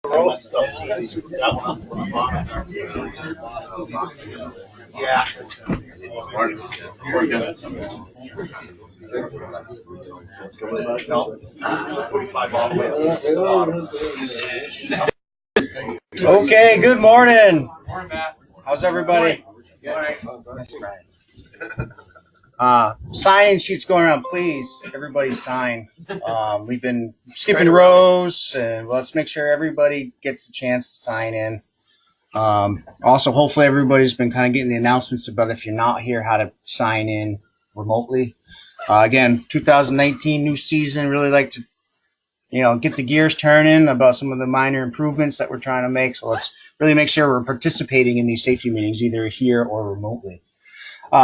Yeah. No. Okay, good morning. How's everybody? Signing sheets going around, please. Everybody sign. We've been skipping rows, and let's make sure everybody gets a chance to sign in. Also, hopefully, everybody's been kind of getting the announcements about if you're not here, how to sign in remotely. Again, 2019 new season. Really like to, get the gears turning about some of the minor improvements that we're trying to make. So let's really make sure we're participating in these safety meetings, either here or remotely.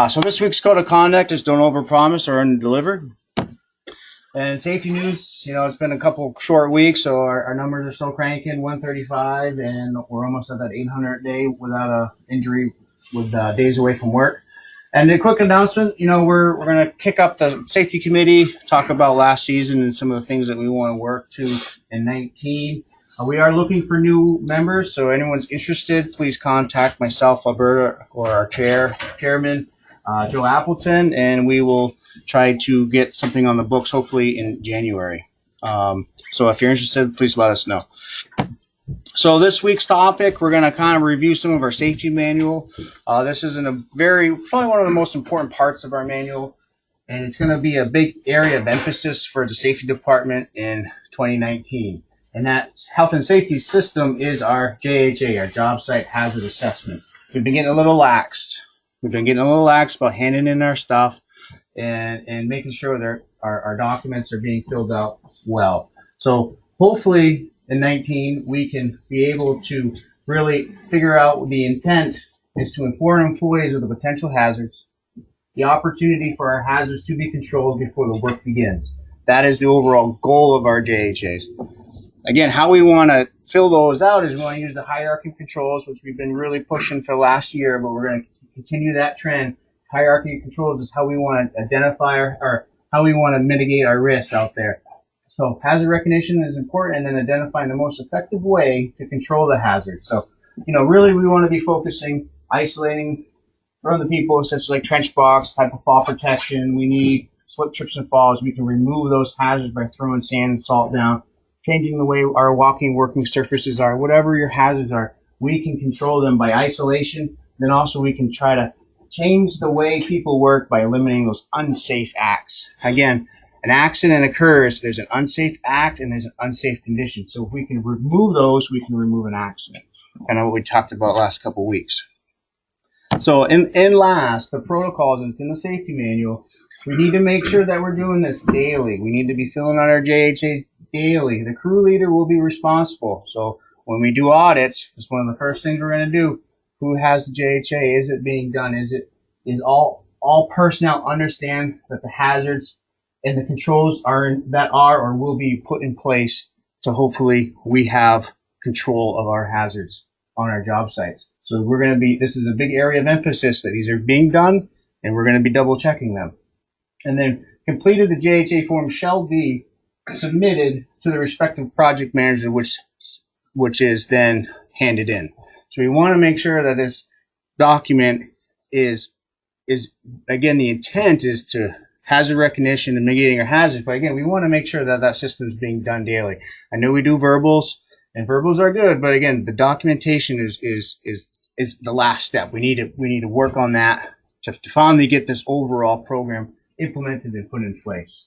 So this week's code of conduct is don't overpromise or underdeliver. And safety news, it's been a couple short weeks, so our numbers are still cranking, 135, and we're almost at that 800 day without a injury with days away from work. And a quick announcement, we're going to kick up the safety committee, talk about last season and some of the things that we want to work to in 19. We are looking for new members, so anyone's interested, please contact myself, Alberta, or our chairman, Joe Appleton, and we will try to get something on the books hopefully in January. So if you're interested, please let us know. So this week's topic, we're going to kind of review some of our safety manual. This is probably one of the most important parts of our manual, and it's going to be a big area of emphasis for the safety department in 2019. And that health and safety system is our JHA, our Job Site Hazard Assessment. We've been getting a little laxed. About handing in our stuff and making sure that our documents are being filled out well. So hopefully in 19, we can be able to really figure out the intent is to inform employees of the potential hazards, the opportunity for our hazards to be controlled before the work begins. That is the overall goal of our JHAs. Again, how we want to fill those out is we want to use the hierarchy of controls, which we've been really pushing for last year, but we're going to continue that trend. Hierarchy of controls is how we want to identify or how we want to mitigate our risks out there. So hazard recognition is important, and then identifying the most effective way to control the hazard. So, really we want to be focusing, isolating from the people, such as like trench box, type of fall protection. We need slip, trips, and falls. We can remove those hazards by throwing sand and salt down, changing the way our working surfaces are. Whatever your hazards are, we can control them by isolation. Then also we can try to change the way people work by eliminating those unsafe acts. Again, an accident occurs, there's an unsafe act and there's an unsafe condition. So if we can remove those, we can remove an accident. Kind of what we talked about last couple of weeks. So in last, the protocols, and it's in the safety manual, we need to make sure that we're doing this daily. We need to be filling out our JHAs daily. The crew leader will be responsible. So when we do audits, it's one of the first things we're going to do. Who has the JHA? Is it being done? Is all personnel understand that the hazards and the controls are or will be put in place to hopefully we have control of our hazards on our job sites. So this is a big area of emphasis that these are being done, and we're going to be double checking them. And then completed the JHA form shall be submitted to the respective project manager, which is then handed in. So we want to make sure that this document is again, the intent is to hazard recognition and mitigating our hazards, but again, we want to make sure that that system is being done daily. I know we do verbals, and verbals are good, but again, the documentation is the last step. We need to work on that to finally get this overall program implemented and put in place.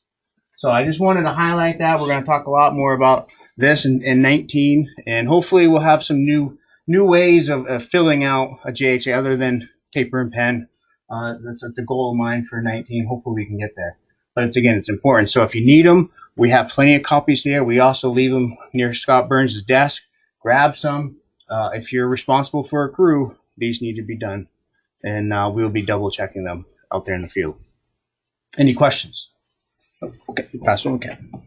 So I just wanted to highlight that. We're going to talk a lot more about this in 19, and hopefully we'll have some new ways of filling out a JHA other than paper and pen. That's a goal of mine for 19. Hopefully we can get there. But it's important. So if you need them, we have plenty of copies there. We also leave them near Scott Burns' desk. Grab some. If you're responsible for a crew, these need to be done. And we'll be double checking them out there in the field. Any questions? Okay, pass it on, Ken.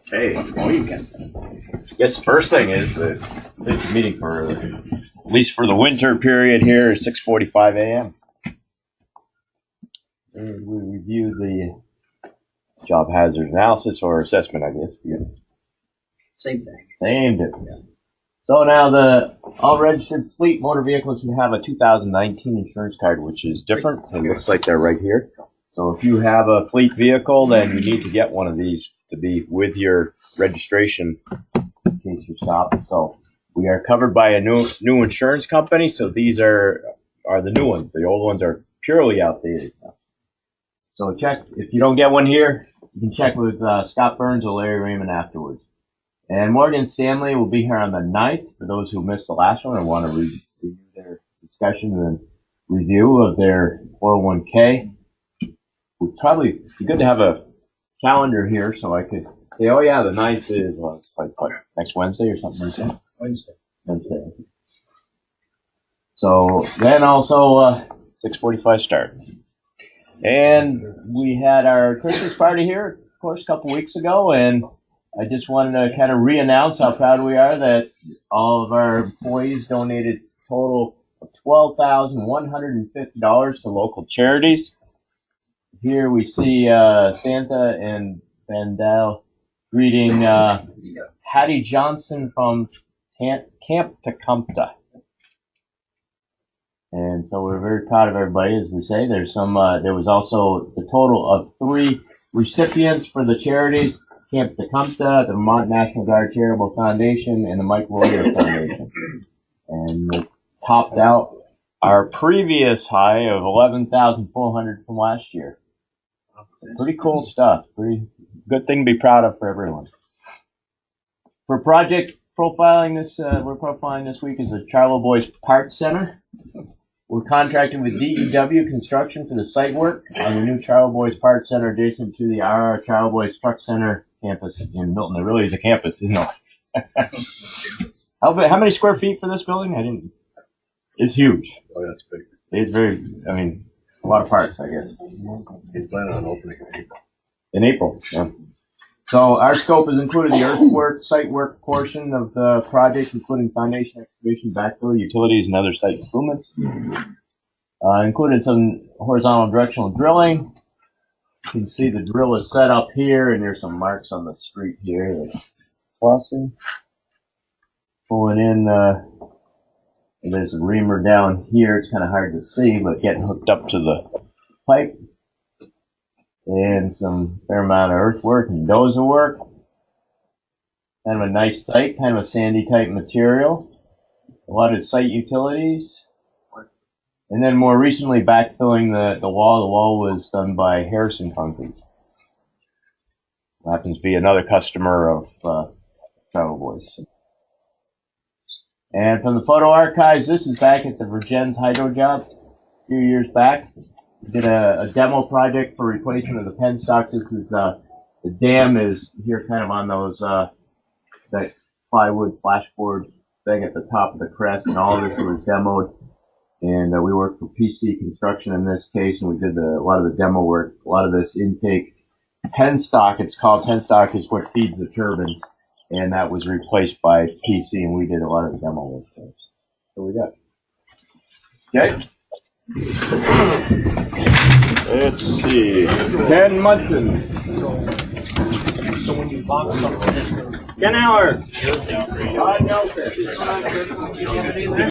Hey, well, you can. Yes, the first thing is the meeting for at least for the winter period here is 6:45 a.m. We review the job hazard analysis or assessment, I guess. Yeah. Same thing. Same difference. Yeah. So now all registered fleet motor vehicles should have a 2019 insurance card, which is different. It looks like they're right here. So if you have a fleet vehicle, then you need to get one of these to be with your registration in case you're stopped. So we are covered by a new insurance company. So these are the new ones. The old ones are purely outdated now. So check, if you don't get one here, you can check with Scott Burns or Larry Raymond afterwards. And Morgan Stanley will be here on the 9th for those who missed the last one and want to review their discussion and review of their 401k. Would probably be good to have a calendar here so I could say, oh yeah, the 9th is, well, it's like what, next Wednesday or something like that? Wednesday. So then also 6:45 start. And we had our Christmas party here, of course, a couple weeks ago, and I just wanted to kind of re-announce how proud we are that all of our employees donated a total of $12,150 to local charities. Here we see Santa and Vandal greeting Hattie Johnson from Camp Tecumseh. And so we're very proud of everybody, as we say. There's there was also the total of 3 recipients for the charities: Camp Tecumseh, the Vermont National Guard Charitable Foundation, and the Mike Royer Foundation. And it topped out our previous high of $11,400 from last year. Pretty cool stuff. Pretty good thing to be proud of for everyone. For project profiling we're profiling this week is the Charlevoix Parts Center. We're contracting with DEW Construction for the site work on the new Charlevoix Parts Center adjacent to the RR Charlevoix Truck Center campus in Milton. There really is a campus, isn't there? How many square feet for this building? It's huge. Oh, yeah, it's big. It's very, a lot of parts, I guess. He's planning on opening in April. In April, yeah. So our scope has included the earthwork, site work portion of the project, including foundation excavation, backfill, utilities, and other site improvements. Included some horizontal directional drilling. You can see the drill is set up here, and there's some marks on the street here. Crossing. Pulling in, and there's a reamer down here. It's kind of hard to see, but getting hooked up to the pipe. And some fair amount of earthwork and dozer work. Kind of a nice site, kind of a sandy type material. A lot of site utilities. And then more recently backfilling the wall. The wall was done by Harrison Concrete. Happens to be another customer of Charlevoix. And from the photo archives, this is back at the Virgins Hydro job a few years back. We did a demo project for replacement of the penstocks. This is the dam is here kind of on those that plywood flashboard thing at the top of the crest, and all of this was demoed. And we worked for PC Construction in this case, and we did a lot of the demo work. A lot of this intake penstock, it's called penstock, is what feeds the turbines, and that was replaced by PC, and we did a lot of the demo work there. So we got. Okay. Let's see. Ken Munson. So when you bought something, Ken Howard. Todd Nelson.